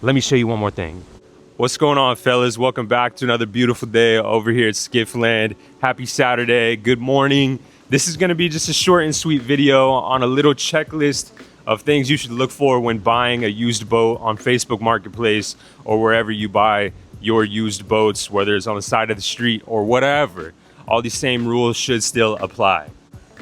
let me show you one more thing. What's going on, fellas? Welcome back to another beautiful day over here at Skiff Land. Happy Saturday, good morning. This is gonna be just a short and sweet video on a little checklist of things you should look for when buying a used boat on Facebook Marketplace or wherever you buy your used boats, whether it's on the side of the street or whatever. All these same rules should still apply.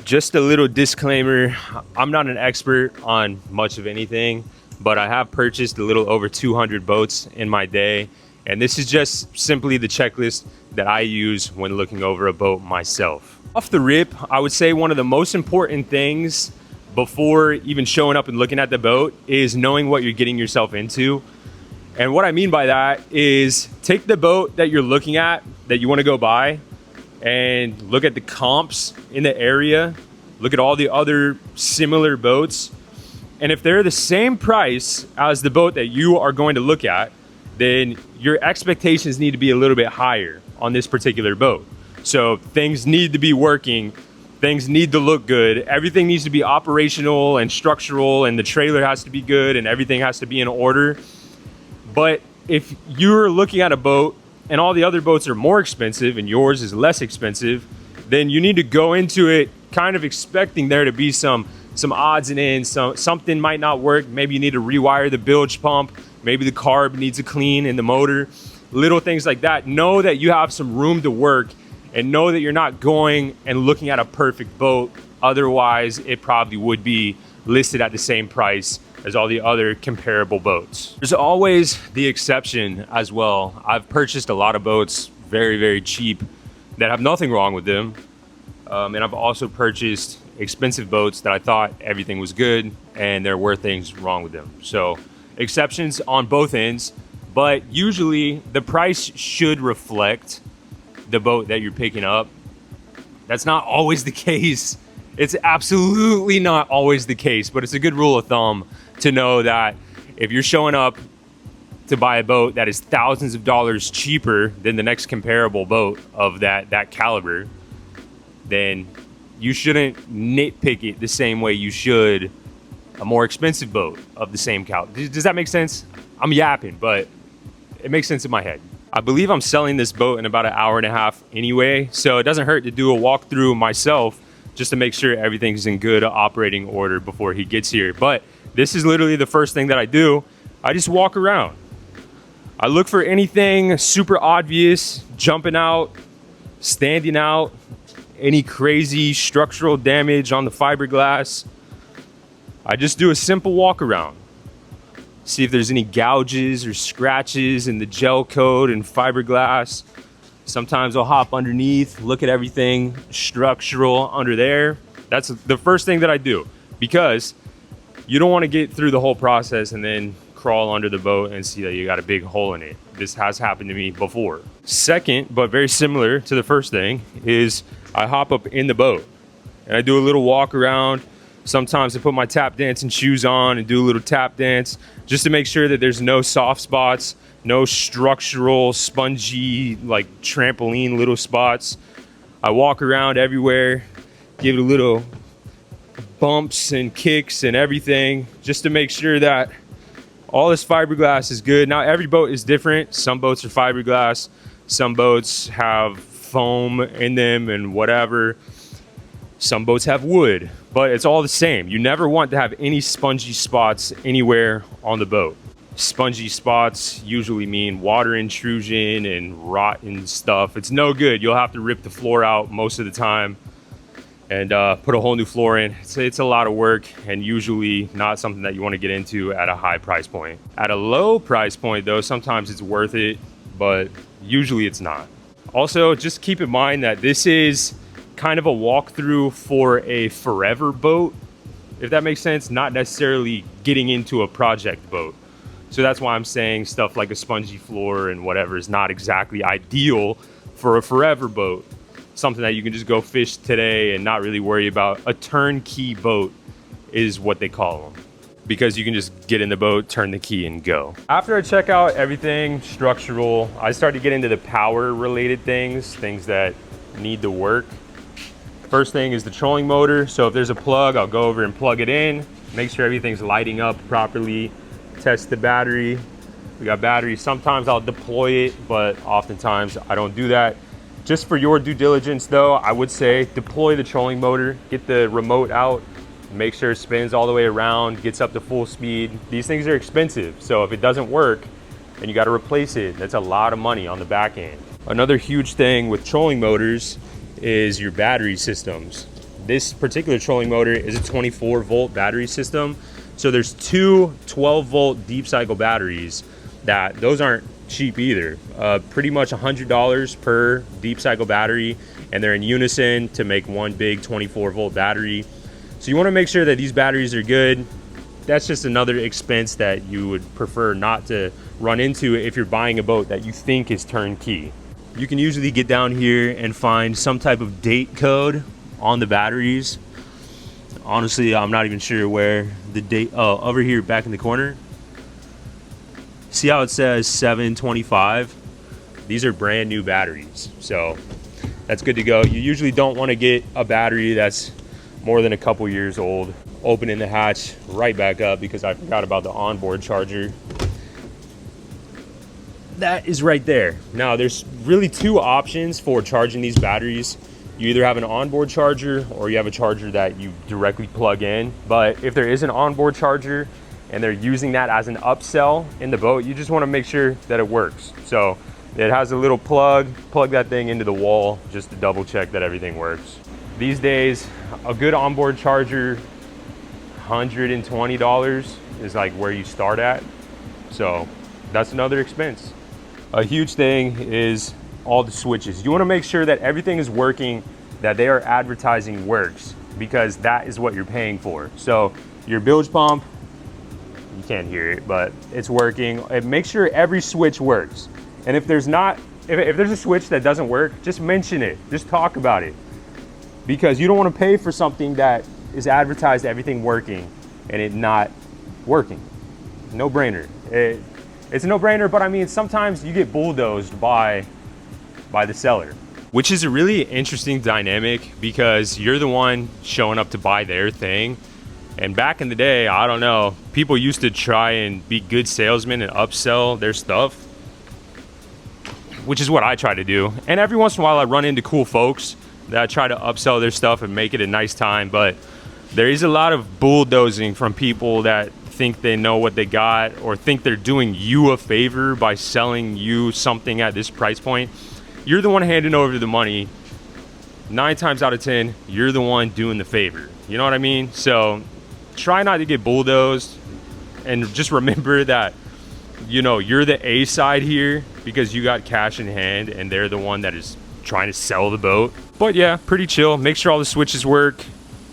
Just a little disclaimer, I'm not an expert on much of anything, but I have purchased a little over 200 boats in my day, and this is just simply the checklist that I use when looking over a boat myself. Off the rip, I would say one of the most important things before even showing up and looking at the boat is knowing what you're getting yourself into. And what I mean by that is take the boat that you're looking at, that you want to go buy, and look at the comps in the area, look at all the other similar boats. And if they're the same price as the boat that you are going to look at, then your expectations need to be a little bit higher on this particular boat. So things need to be working, things need to look good, everything needs to be operational and structural, and the trailer has to be good and everything has to be in order. But if you're looking at a boat and all the other boats are more expensive and yours is less expensive, then you need to go into it kind of expecting there to be some odds and ends. Something might not work. Maybe you need to rewire the bilge pump. Maybe the carb needs a clean in the motor. Little things like that. Know that you have some room to work and know that you're not going and looking at a perfect boat. Otherwise, it probably would be listed at the same price as all the other comparable boats. There's always the exception as well. I've purchased a lot of boats very, very cheap that have nothing wrong with them. And I've also purchased expensive boats that I thought everything was good and there were things wrong with them. So exceptions on both ends, but usually the price should reflect the boat that you're picking up. That's not always the case. It's absolutely not always the case, but it's a good rule of thumb to know that if you're showing up to buy a boat that is thousands of dollars cheaper than the next comparable boat of that caliber, then you shouldn't nitpick it the same way you should a more expensive boat of the same caliber. Does that make sense? I'm yapping, but it makes sense in my head. I believe I'm selling this boat in about an hour and a half anyway, so it doesn't hurt to do a walkthrough myself just to make sure everything's in good operating order before he gets here. But this is literally the first thing that I do. I just walk around. I look for anything super obvious, jumping out, standing out, any crazy structural damage on the fiberglass. I just do a simple walk around. See if there's any gouges or scratches in the gel coat and fiberglass. Sometimes I'll hop underneath, look at everything structural under there. That's the first thing that I do, because you don't want to get through the whole process and then crawl under the boat and see that you got a big hole in it. This has happened to me before. Second, but very similar to the first thing, is I hop up in the boat and I do a little walk around. Sometimes I put my tap dancing shoes on and do a little tap dance just to make sure that there's no soft spots, no structural, spongy, like trampoline little spots. I walk around everywhere, give it a little bumps and kicks and everything just to make sure that all this fiberglass is good. Now, every boat is different. Some boats are fiberglass, some boats have foam in them and whatever. Some boats have wood, but it's all the same. You never want to have any spongy spots anywhere on the boat. Spongy spots usually mean water intrusion and rotten stuff. It's no good. You'll have to rip the floor out most of the time and put a whole new floor in. It's a lot of work and usually not something that you want to get into at a high price point. At a low price point though, sometimes it's worth it, but usually it's not. Also, just keep in mind that this is kind of a walkthrough for a forever boat, if that makes sense, not necessarily getting into a project boat. So that's why I'm saying stuff like a spongy floor and whatever is not exactly ideal for a forever boat. Something that you can just go fish today and not really worry about. A turnkey boat is what they call them, because you can just get in the boat, turn the key and go. After I check out everything structural, I start to get into the power related things that need to work. First thing is the trolling motor. So if there's a plug, I'll go over and plug it in, make sure everything's lighting up properly, test the battery. We got batteries. Sometimes I'll deploy it, but oftentimes I don't do that. Just for your due diligence though, I would say deploy the trolling motor, get the remote out, make sure it spins all the way around, gets up to full speed. These things are expensive, so if it doesn't work and you got to replace it, that's a lot of money on the back end. Another huge thing with trolling motors is your battery systems. This particular trolling motor is a 24 volt battery system. So there's two 12 volt deep cycle batteries those aren't cheap either. Pretty much $100 per deep cycle battery, and they're in unison to make one big 24 volt battery. So you want to make sure that these batteries are good. That's just another expense that you would prefer not to run into if you're buying a boat that you think is turnkey. You can usually get down here and find some type of date code on the batteries. Honestly, I'm not even sure where the date, oh, over here back in the corner. See how it says 725? These are brand new batteries, so that's good to go. You usually don't want to get a battery that's more than a couple years old. Opening the hatch right back up because I forgot about the onboard charger. That is right there. Now there's really two options for charging these batteries. You either have an onboard charger or you have a charger that you directly plug in. But if there is an onboard charger and they're using that as an upsell in the boat, you just want to make sure that it works. So it has a little plug that thing into the wall just to double check that everything works. These days, a good onboard charger, $120 is like where you start at. So that's another expense. A huge thing is all the switches. You want to make sure that everything is working, that they are advertising works, because that is what you're paying for. So your bilge pump, you can't hear it, but it's working. And make sure every switch works. And if there's not, if there's a switch that doesn't work, just mention it, just talk about it. Because you don't want to pay for something that is advertised everything working and it not working. No brainer. It's a no brainer, but I mean, sometimes you get bulldozed by the seller. Which is a really interesting dynamic because you're the one showing up to buy their thing. And back in the day, I don't know, people used to try and be good salesmen and upsell their stuff, which is what I try to do. And every once in a while I run into cool folks that try to upsell their stuff and make it a nice time. But there is a lot of bulldozing from people that think they know what they got or think they're doing you a favor by selling you something at this price point. You're the one handing over the money. 9 times out of 10, you're the one doing the favor. You know what I mean? So try not to get bulldozed, and just remember that, you know, you're the A side here because you got cash in hand and they're the one that is trying to sell the boat. But yeah, pretty chill. Make sure all the switches work.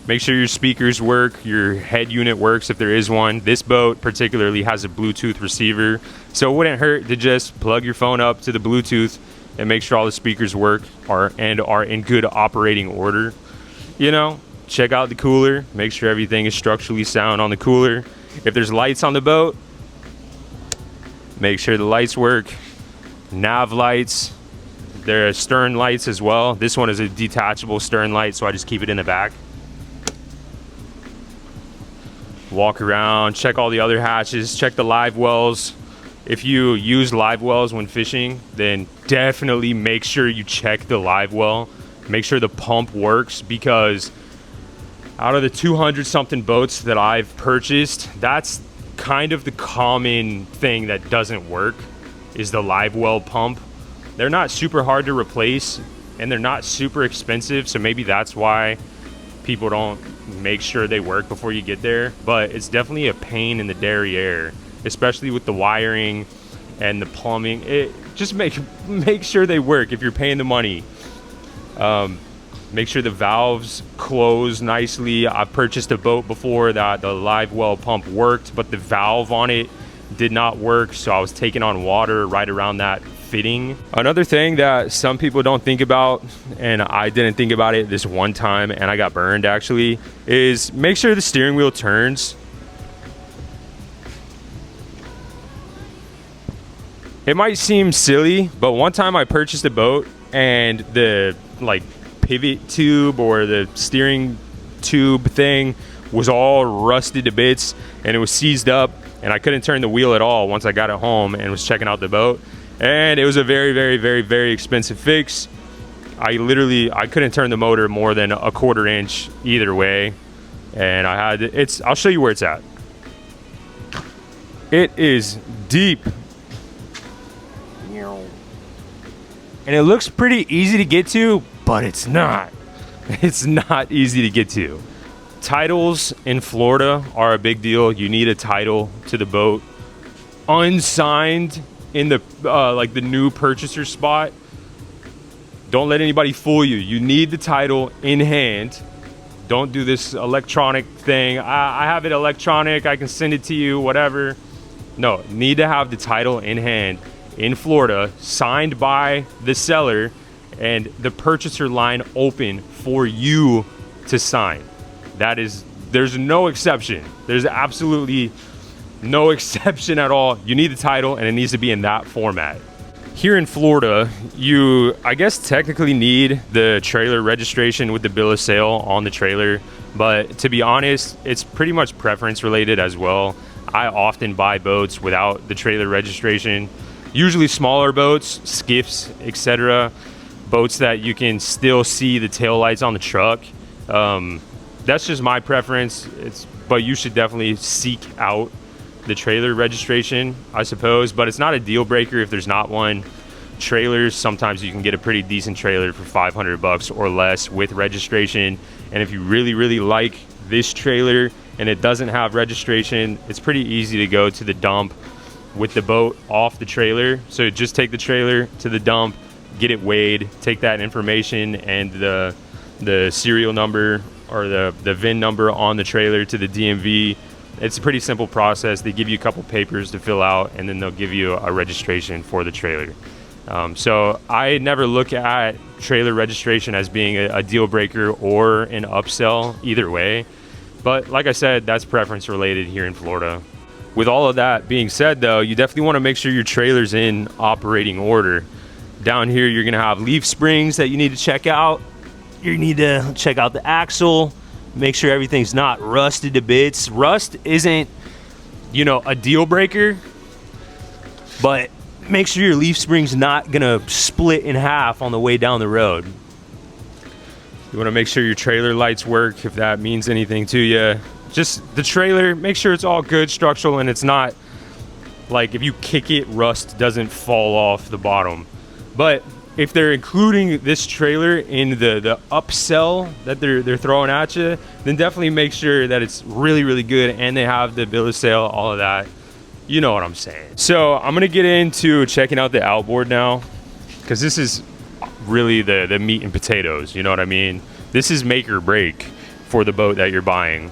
Make sure your speakers work, your head unit works if there is one. This boat particularly has a Bluetooth receiver, so it wouldn't hurt to just plug your phone up to the Bluetooth and make sure all the speakers work are in good operating order. You know, check out the cooler, make sure everything is structurally sound on the cooler. If there's lights on the boat, make sure the lights work. Nav lights, there are stern lights as well. This one is a detachable stern light, so I just keep it in the back. Walk around, check all the other hatches, check the live wells. If you use live wells when fishing, then definitely make sure you check the live well. Make sure the pump works, because out of the 200 something boats that I've purchased, that's kind of the common thing that doesn't work, is the live well pump. They're not super hard to replace and they're not super expensive, so maybe that's why people don't make sure they work before you get there. But it's definitely a pain in the derriere, especially with the wiring and the plumbing. Just make sure they work if you're paying the money. Make sure the valves close nicely. I purchased a boat before that the live well pump worked, but the valve on it did not work, so I was taking on water right around that fitting. Another thing that some people don't think about, and I didn't think about it this one time and I got burned actually, is make sure the steering wheel turns. It might seem silly, but one time I purchased a boat and the pivot tube or the steering tube thing was all rusted to bits and it was seized up, and I couldn't turn the wheel at all once I got it home and was checking out the boat. And it was a very, very, very, very expensive fix. I couldn't turn the motor more than a 1/4 inch either way. And I'll show you where it's at. It is deep. And it looks pretty easy to get to, but it's not. It's not easy to get to. Titles in Florida are a big deal. You need a title to the boat. Unsigned in the like the new purchaser spot. Don't let anybody fool you. You need the title in hand. Don't do this electronic thing. I have it electronic, I can send it to you, whatever. No, need to have the title in hand in Florida, signed by the seller, and the purchaser line open for you to sign. There's no exception. There's absolutely no exception at all. You need the title, and it needs to be in that format. Here in Florida, you, I guess, technically need the trailer registration with the bill of sale on the trailer, but to be honest, it's pretty much preference related as well. I often buy boats without the trailer registration, usually smaller boats, skiffs, etc. Boats that you can still see the taillights on the truck. That's just my preference. But you should definitely seek out the trailer registration, I suppose, but it's not a deal breaker if there's not one. Trailers, sometimes you can get a pretty decent trailer for $500 or less with registration. And if you really, really like this trailer and it doesn't have registration, it's pretty easy to go to the dump with the boat off the trailer. So just take the trailer to the dump, get it weighed, take that information and the serial number or the VIN number on the trailer to the DMV. It's a pretty simple process. They give you a couple papers to fill out, and then they'll give you a registration for the trailer. So I never look at trailer registration as being a deal breaker or an upsell either way. But like I said, that's preference related here in Florida. With all of that being said though, you definitely want to make sure your trailer's in operating order. Down here, you're gonna have leaf springs that you need to check out. You need to check out the axle, make sure everything's not rusted to bits. Rust isn't, a deal breaker, but make sure your leaf spring's not gonna split in half on the way down the road. You wanna make sure your trailer lights work, if that means anything to you. Just the trailer, make sure it's all good structural and it's not like if you kick it, rust doesn't fall off the bottom. But if they're including this trailer in the upsell that they're throwing at you, then definitely make sure that it's really, really good and they have the bill of sale, all of that. You know what I'm saying. So I'm gonna get into checking out the outboard now, because this is really the meat and potatoes, you know what I mean? This is make or break for the boat that you're buying.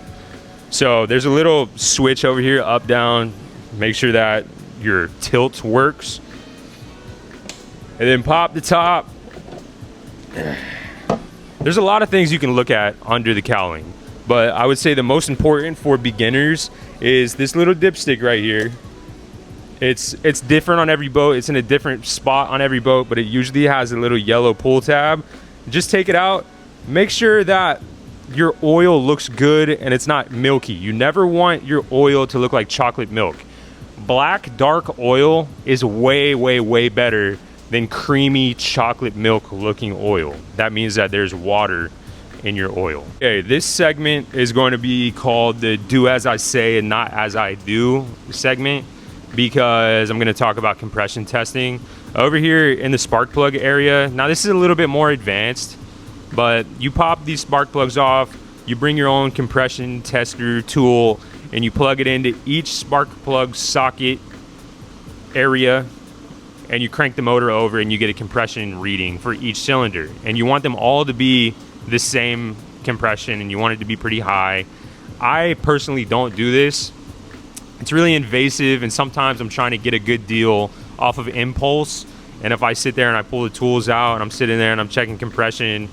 So there's a little switch over here, up, down. Make sure that your tilt works. And then pop the top. There's a lot of things you can look at under the cowling, but I would say the most important for beginners is this little dipstick right here. It's different on every boat. It's in a different spot on every boat, but it usually has a little yellow pull tab. Just take it out. Make sure that your oil looks good and it's not milky. You never want your oil to look like chocolate milk. Black dark oil is way, way, way better than creamy chocolate milk looking oil. That means that there's water in your oil. Okay, this segment is going to be called the do as I say and not as I do segment, because I'm going to talk about compression testing. Over here in the spark plug area, now this is a little bit more advanced, but you pop these spark plugs off, you bring your own compression tester tool, and you plug it into each spark plug socket area, and you crank the motor over and you get a compression reading for each cylinder. And you want them all to be the same compression, and you want it to be pretty high. I personally don't do this. It's really invasive, and sometimes I'm trying to get a good deal off of impulse. And if I sit there and I pull the tools out and I'm sitting there and I'm checking compression,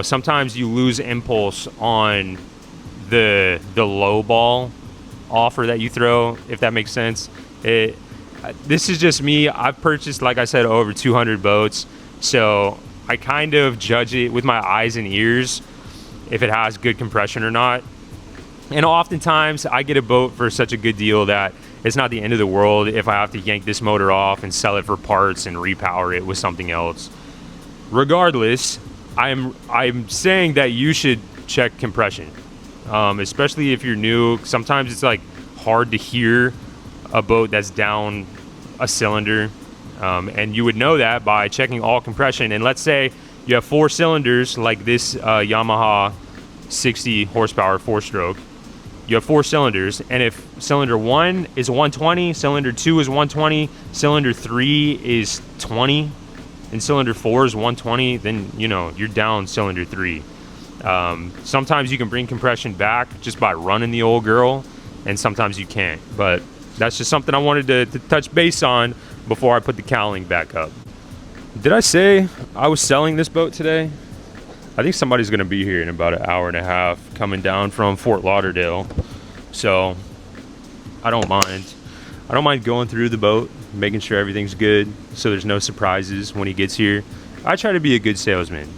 sometimes you lose impulse on the low ball offer that you throw, if that makes sense. This is just me. I've purchased, like I said, over 200 boats, so I kind of judge it with my eyes and ears if it has good compression or not. And oftentimes I get a boat for such a good deal that it's not the end of the world if I have to yank this motor off and sell it for parts and repower it with something else. Regardless, I'm saying that you should check compression, especially if you're new. Sometimes it's like hard to hear a boat that's down a cylinder, and you would know that by checking all compression. And let's say you have 4 cylinders like this Yamaha 60 horsepower 4-stroke. You have 4 cylinders, and if cylinder 1 is 120, cylinder 2 is 120, cylinder 3 is 20, and cylinder 4 is 120, then you know you're down cylinder 3. Sometimes you can bring compression back just by running the old girl, and sometimes you can't. But that's just something I wanted to touch base on before I put the cowling back up. Did I say I was selling this boat today? I think somebody's gonna be here in about an hour and a half coming down from Fort Lauderdale. So I don't mind going through the boat, making sure everything's good so there's no surprises when he gets here. I try to be a good salesman,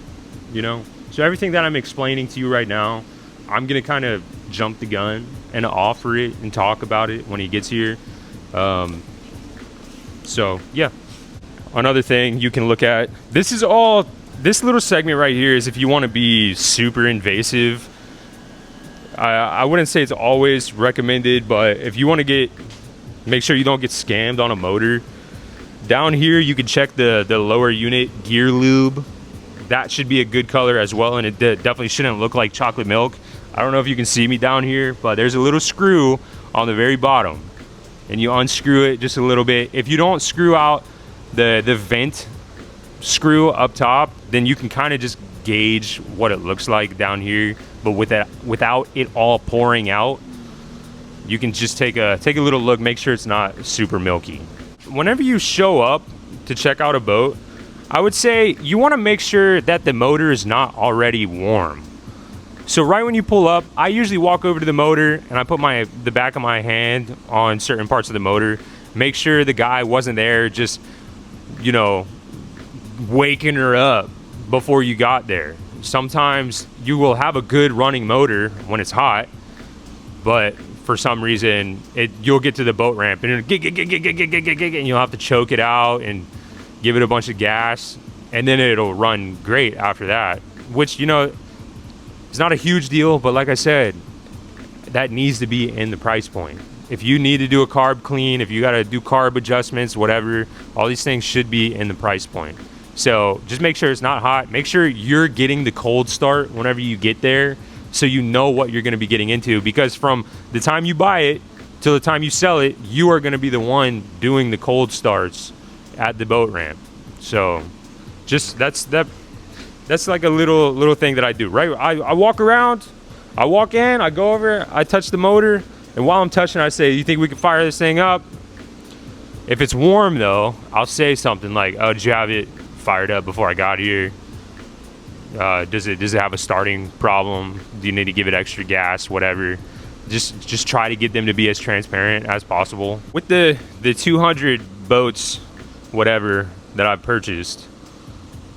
you know? So everything that I'm explaining to you right now, I'm gonna kind of jump the gun and offer it and talk about it when he gets here. So yeah. Another thing you can look at, this little segment right here is if you want to be super invasive. I wouldn't say it's always recommended, but if you want to make sure you don't get scammed on a motor, down here you can check the lower unit gear lube. That should be a good color as well, and it definitely shouldn't look like chocolate milk. I don't know if you can see me down here, but there's a little screw on the very bottom, and you unscrew it just a little bit. If you don't screw out the vent screw up top, then you can kind of just gauge what it looks like down here. But without it all pouring out, you can just take a little look, make sure it's not super milky. Whenever you show up to check out a boat, I would say you want to make sure that the motor is not already warm. So right when you pull up, I usually walk over to the motor and I put the back of my hand on certain parts of the motor, make sure the guy wasn't there just, you know, waking her up before you got there. Sometimes you will have a good running motor when it's hot, but for some reason you'll get to the boat ramp and and you'll have to choke it out and give it a bunch of gas, and then it'll run great after that, which, you know, it's not a huge deal, but like I said, that needs to be in the price point. If you need to do a carb clean, if you got to do carb adjustments, whatever, all these things should be in the price point. So just make sure it's not hot. Make sure you're getting the cold start whenever you get there, so you know what you're going to be getting into, because from the time you buy it till the time you sell it, you are going to be the one doing the cold starts at the boat ramp. So just that's like a little thing that I do, right? I walk around, I walk in, I go over, I touch the motor, and while I'm touching, I say, you think we can fire this thing up? If it's warm though, I'll say something like, oh, did you have it fired up before I got here? Does it have a starting problem? Do you need to give it extra gas? Whatever. Just try to get them to be as transparent as possible. With the 200 boats, whatever, that I've purchased,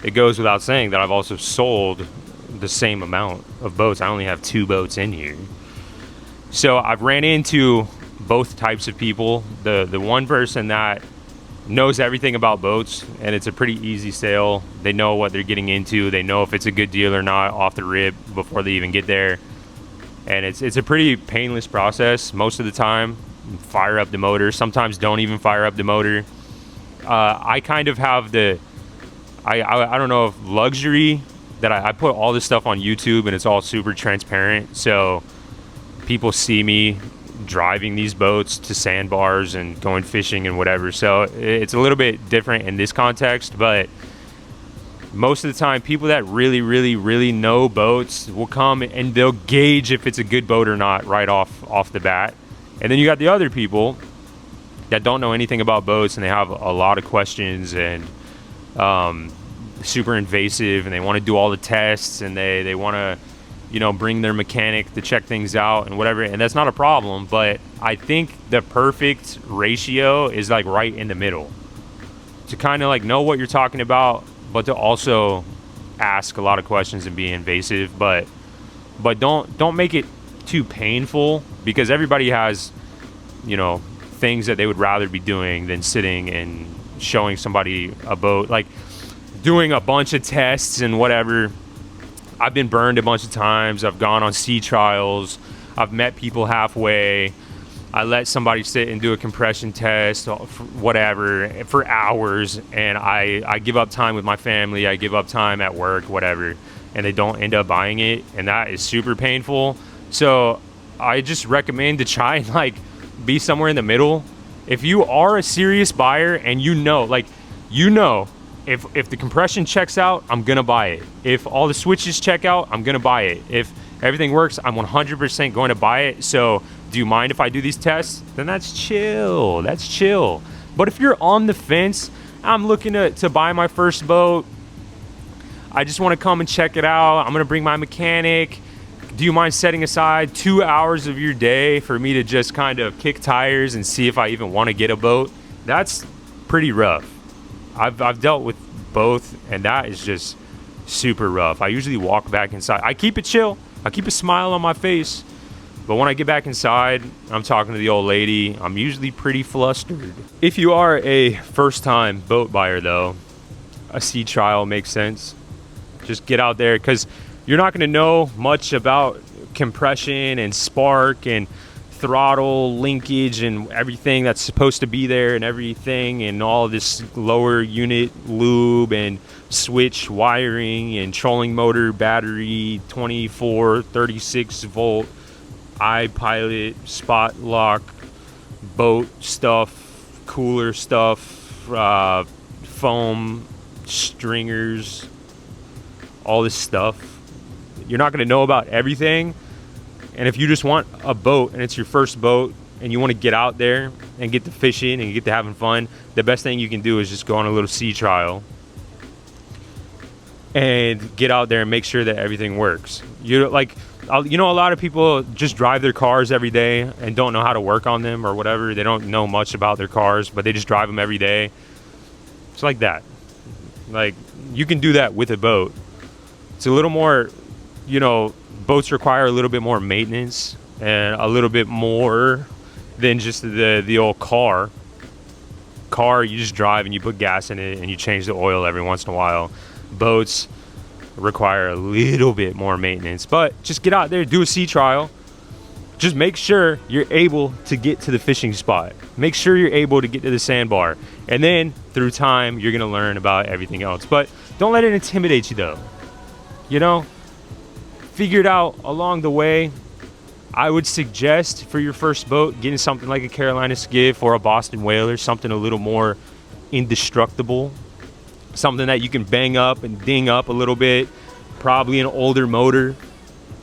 it goes without saying that I've also sold the same amount of boats. I only have 2 boats in here. So I've ran into both types of people. The one person that knows everything about boats, and it's a pretty easy sale. They know what they're getting into. They know if it's a good deal or not off the rip before they even get there. And it's a pretty painless process most of the time. Fire up the motor. Sometimes don't even fire up the motor. I kind of have I don't know if luxury that I put all this stuff on YouTube, and it's all super transparent. So people see me driving these boats to sandbars and going fishing and whatever. So it's a little bit different in this context, but most of the time people that really know boats will come and they'll gauge if it's a good boat or not right off the bat. And then you got the other people that don't know anything about boats, and they have a lot of questions and super invasive, and they want to do all the tests, and they want to, you know, bring their mechanic to check things out and whatever. And that's not a problem, but I think the perfect ratio is like right in the middle, to kind of like know what you're talking about, but to also ask a lot of questions and be invasive, but don't make it too painful, because everybody has, you know, things that they would rather be doing than sitting and showing somebody a boat, like doing a bunch of tests and whatever. I've been burned a bunch of times. I've gone on sea trials. I've met people halfway. I let somebody sit and do a compression test, whatever, for hours, and I give up time with my family. I give up time at work, whatever, and they don't end up buying it, and that is super painful. So I just recommend to try and like be somewhere in the middle. If you are a serious buyer and you know, if the compression checks out, I'm gonna buy it. If all the switches check out, I'm gonna buy it. If everything works, I'm 100% going to buy it. So do you mind if I do these tests? Then that's chill. That's chill. But if you're on the fence, I'm looking to buy my first boat, I just want to come and check it out, I'm going to bring my mechanic, do you mind setting aside 2 hours of your day for me to just kind of kick tires and see if I even want to get a boat? That's pretty rough. I've dealt with both, and that is just super rough. I usually walk back inside. I keep it chill. I keep a smile on my face. But when I get back inside, I'm talking to the old lady. I'm usually pretty flustered. If you are a first-time boat buyer, though, a sea trial makes sense. Just get out there, because you're not going to know much about compression and spark and throttle linkage and everything that's supposed to be there and everything, and all this lower unit lube and switch wiring and trolling motor battery 24 36 volt iPilot spot lock boat stuff, cooler stuff, foam stringers, all this stuff. You're not going to know about everything. And if you just want a boat and it's your first boat and you want to get out there and get to fishing and get to having fun, the best thing you can do is just go on a little sea trial and get out there and make sure that everything works. You know, a lot of people just drive their cars every day and don't know how to work on them or whatever. They don't know much about their cars, but they just drive them every day. It's like that. Like, you can do that with a boat. It's a little more, you know, boats require a little bit more maintenance and a little bit more than just the old car. Car, you just drive and you put gas in it and you change the oil every once in a while. Boats require a little bit more maintenance, but just get out there, do a sea trial. Just make sure you're able to get to the fishing spot. Make sure you're able to get to the sandbar. And then through time, you're gonna learn about everything else. But don't let it intimidate you though. You know, figure it out along the way. I would suggest for your first boat, getting something like a Carolina Skiff or a Boston Whaler, something a little more indestructible. Something that you can bang up and ding up a little bit. Probably an older motor.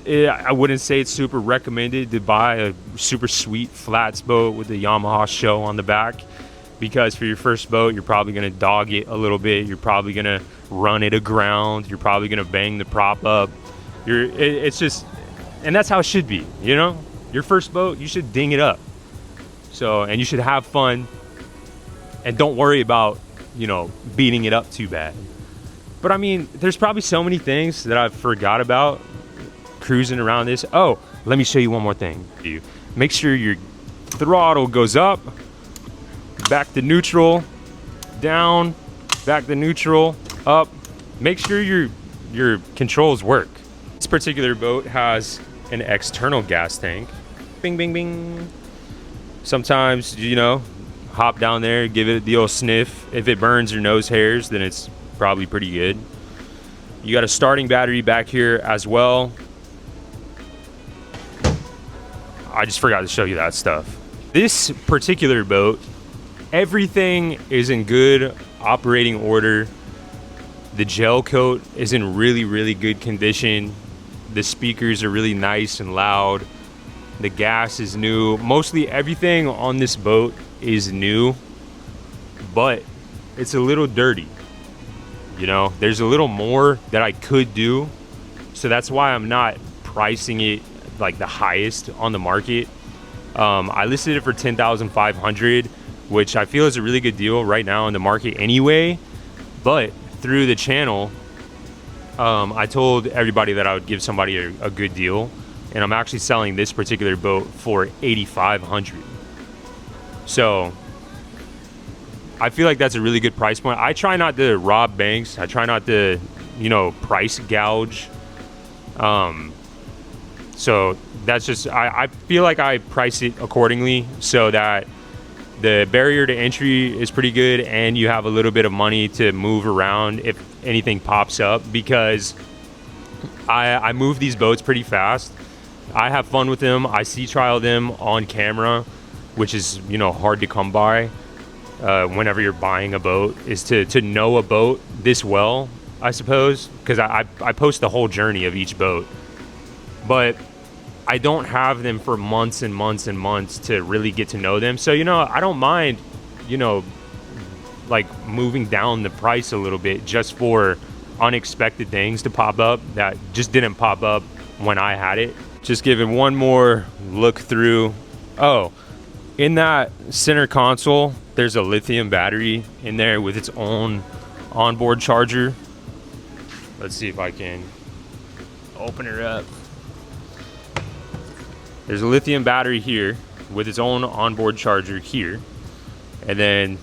I wouldn't say it's super recommended to buy a super sweet flats boat with the Yamaha show on the back, because for your first boat, you're probably going to dog it a little bit. You're probably going to run it aground. You're probably going to bang the prop up. It's just, and that's how it should be, you know? Your first boat, you should ding it up. So, and you should have fun, and don't worry about, you know, beating it up too bad. But I mean, there's probably so many things that I've forgot about cruising around this. Oh, let me show you one more thing. Make sure your throttle goes up, back to neutral, down, back to neutral, up. Make sure your controls work. This particular boat has an external gas tank. Bing, bing, bing. Sometimes, you know, hop down there, give it the old sniff. If it burns your nose hairs, then it's probably pretty good. You got a starting battery back here as well. I just forgot to show you that stuff. This particular boat, everything is in good operating order. The gel coat is in really, really good condition. The speakers are really nice and loud. The gas is new. Mostly everything on this boat is new, but it's a little dirty. You know, there's a little more that I could do. So that's why I'm not pricing it like the highest on the market. I listed it for $10,500, which I feel is a really good deal right now in the market anyway. But through the channel, I told everybody that I would give somebody a good deal. and I'm actually selling this particular boat for $8,500. So I feel like that's a really good price point. I try not to rob banks. I try not to, you know, price gouge. So that's just, I feel like I price it accordingly so that the barrier to entry is pretty good and you have a little bit of money to move around if anything pops up, because I move these boats pretty fast. I have fun with them. I sea trial them on camera, which is, you know, hard to come by whenever you're buying a boat, is to know a boat this well, I suppose, because I post the whole journey of each boat. But I don't have them for months and months and months to really get to know them. So, you know, I don't mind, you know, like moving down the price a little bit just for unexpected things to pop up that just didn't pop up when I had it. Just giving one more look through. Oh, in that center console, there's a lithium battery in there with its own onboard charger. Let's see if I can open her up. There's a lithium battery here with its own onboard charger here. And then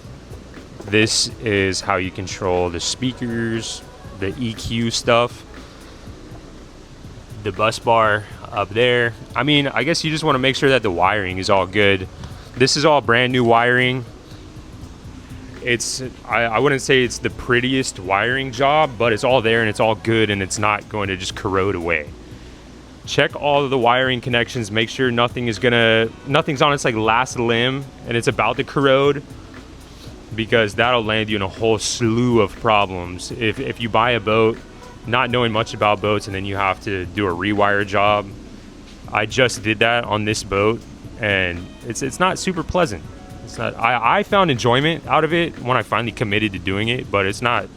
this is how you control the speakers, the EQ stuff, the bus bar up there. I mean, I guess you just want to make sure that the wiring is all good. This is all brand new wiring. It's, I wouldn't say it's the prettiest wiring job, but it's all there and it's all good and it's not going to just corrode away. Check all of the wiring connections, make sure nothing's on its like last limb and it's about to corrode, because that'll land you in a whole slew of problems. If you buy a boat not knowing much about boats and then you have to do a rewire job. I just did that on this boat and it's not super pleasant. It's not, I found enjoyment out of it when I finally committed to doing it, but it's not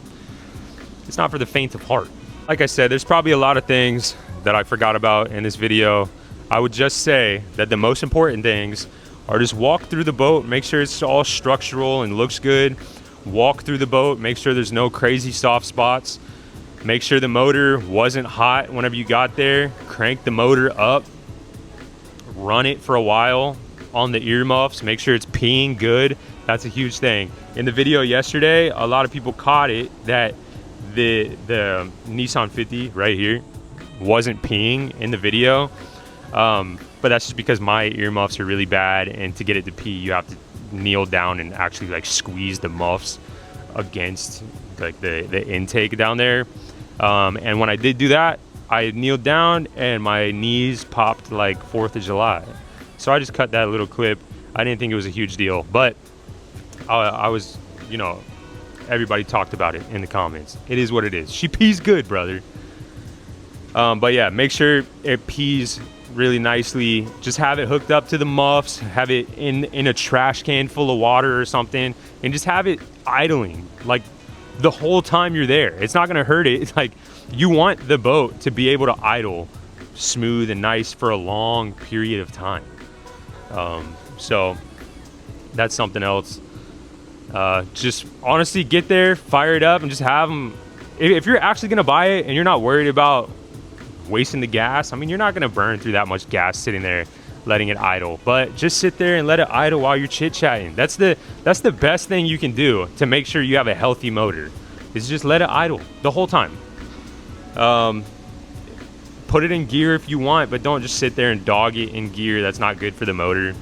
for the faint of heart. Like I said, there's probably a lot of things that I forgot about in this video. I would just say that the most important things are just walk through the boat, make sure it's all structural and looks good. Walk through the boat, make sure there's no crazy soft spots. Make sure the motor wasn't hot whenever you got there. Crank the motor up. Run it for a while on the earmuffs. Make sure it's peeing good. That's a huge thing. In the video yesterday, a lot of people caught it that the Nissan 50 right here wasn't peeing in the video. But that's just because my earmuffs are really bad, and to get it to pee, you have to kneel down and actually like squeeze the muffs against like the intake down there. And when I did do that, I kneeled down and my knees popped like 4th of July. So I just cut that little clip. I didn't think it was a huge deal, but I was, you know, everybody talked about it in the comments. It is what it is. She pees good, brother. But yeah, make sure it pees really nicely. Just have it hooked up to the muffs, have it in a trash can full of water or something, and just have it idling like the whole time you're there. It's not gonna hurt it. It's like you want the boat to be able to idle smooth and nice for a long period of time. So that's something else. Just honestly get there, fire it up, and just have them. If you're actually gonna buy it and you're not worried about wasting the gas, I mean, you're not gonna burn through that much gas sitting there letting it idle, but just sit there and let it idle while you're chit-chatting. That's the best thing you can do to make sure you have a healthy motor, is just let it idle the whole time. Put it in gear if you want, but don't just sit there and dog it in gear. That's not good for the motor.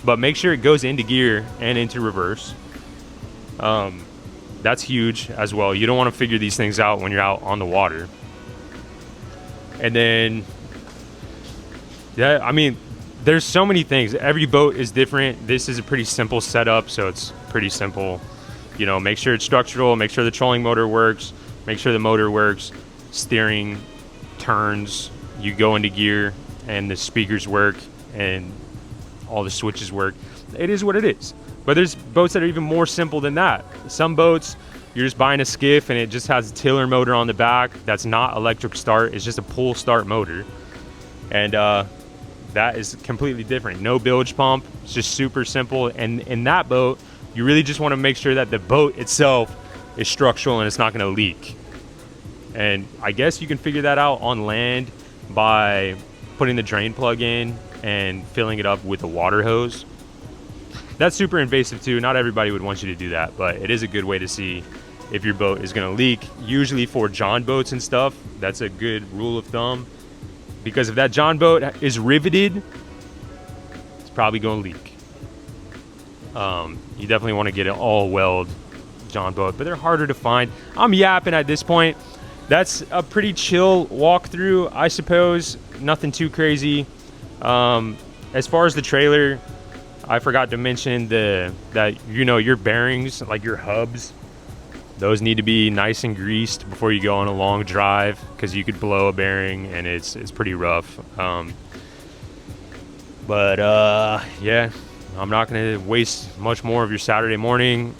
But make sure it goes into gear and into reverse. That's huge as well. You don't want to figure these things out when you're out on the water. And then, yeah, I mean, there's so many things. Every boat is different. This is a pretty simple setup, so it's pretty simple. You know, make sure it's structural, make sure the trolling motor works, make sure the motor works, steering, turns, you go into gear, and the speakers work, and all the switches work. It is what it is. But there's boats that are even more simple than that. Some boats, you're just buying a Skiff and it just has a tiller motor on the back that's not electric start. It's just a pull start motor. And that is completely different. No bilge pump. It's just super simple. And in that boat, you really just want to make sure that the boat itself is structural and it's not going to leak. And I guess you can figure that out on land by putting the drain plug in and filling it up with a water hose. That's super invasive too. Not everybody would want you to do that, but it is a good way to see if your boat is going to leak. Usually for John boats and stuff, that's a good rule of thumb, because if that John boat is riveted, it's probably going to leak. You definitely want to get an all-weld John boat, but they're harder to find. I'm yapping at this point. That's a pretty chill walkthrough, I suppose. Nothing too crazy. As far as the trailer, I forgot to mention that your bearings, like your hubs, those need to be nice and greased before you go on a long drive, because you could blow a bearing and it's pretty rough. Yeah, I'm not going to waste much more of your Saturday morning.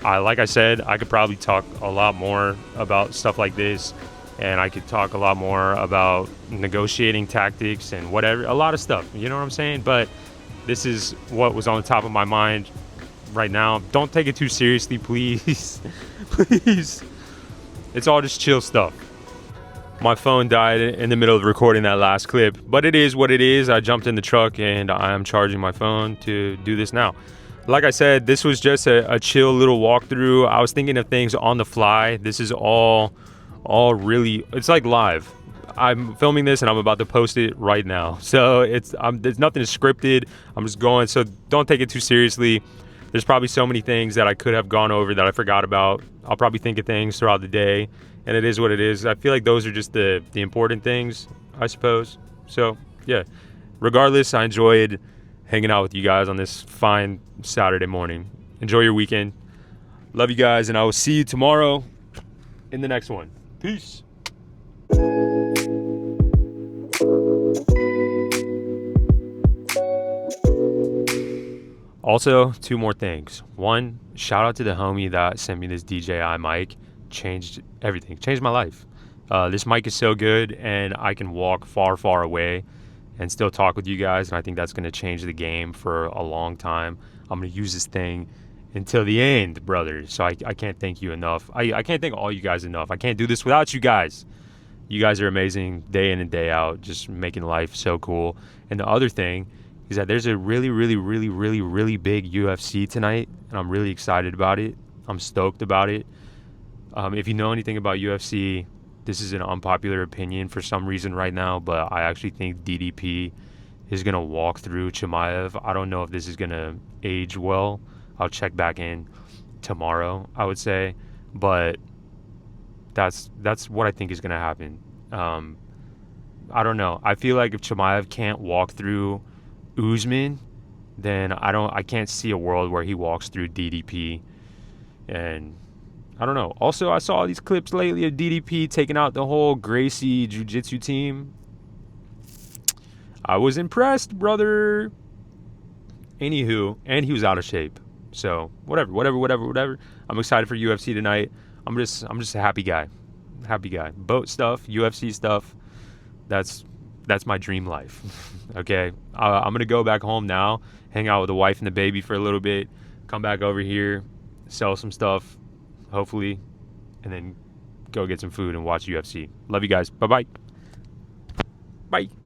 Like I said, I could probably talk a lot more about stuff like this, and I could talk a lot more about negotiating tactics and whatever, a lot of stuff, you know what I'm saying? But this is what was on the top of my mind right now. Don't take it too seriously, please. Please. It's all just chill stuff. My phone died in the middle of recording that last clip, but it is what it is. I jumped in the truck and I am charging my phone to do this now. Like I said, this was just a chill little walkthrough. I was thinking of things on the fly. This is all really, it's like live. I'm filming this and I'm about to post it right now. So there's nothing scripted. I'm just going, so don't take it too seriously. There's probably so many things that I could have gone over that I forgot about. I'll probably think of things throughout the day, and it is what it is. I feel like those are just the important things, I suppose. So yeah, regardless, I enjoyed hanging out with you guys on this fine Saturday morning. Enjoy your weekend. Love you guys, and I will see you tomorrow in the next one. Peace. Also, two more things. One, shout out to the homie that sent me this DJI mic. Changed everything. Changed my life. This mic is so good, and I can walk far, far away and still talk with you guys, and I think that's going to change the game for a long time. I'm going to use this thing until the end, brothers. So I can't thank you enough. I can't thank all you guys enough. I can't do this without you guys. You guys are amazing day in and day out, just making life so cool. And the other thing is that there's a really, really, really, really, really big UFC tonight, and I'm really excited about it. I'm stoked about it. If you know anything about UFC, this is an unpopular opinion for some reason right now, but I actually think DDP is going to walk through Chimaev. I don't know if this is going to age well. I'll check back in tomorrow, I would say. But that's what I think is going to happen. I don't know. I feel like if Chimaev can't walk through Usman, then I can't see a world where he walks through DDP. And I don't know. Also, I saw these clips lately of DDP taking out the whole Gracie jiu-jitsu team. I was impressed, brother. Anywho, and he was out of shape. So whatever. I'm excited for UFC tonight. I'm just a happy guy. Boat stuff, UFC stuff. That's my dream life. Okay, I'm gonna go back home now, hang out with the wife and the baby for a little bit, come back over here, sell some stuff, hopefully, and then go get some food and watch UFC. Love you guys. Bye.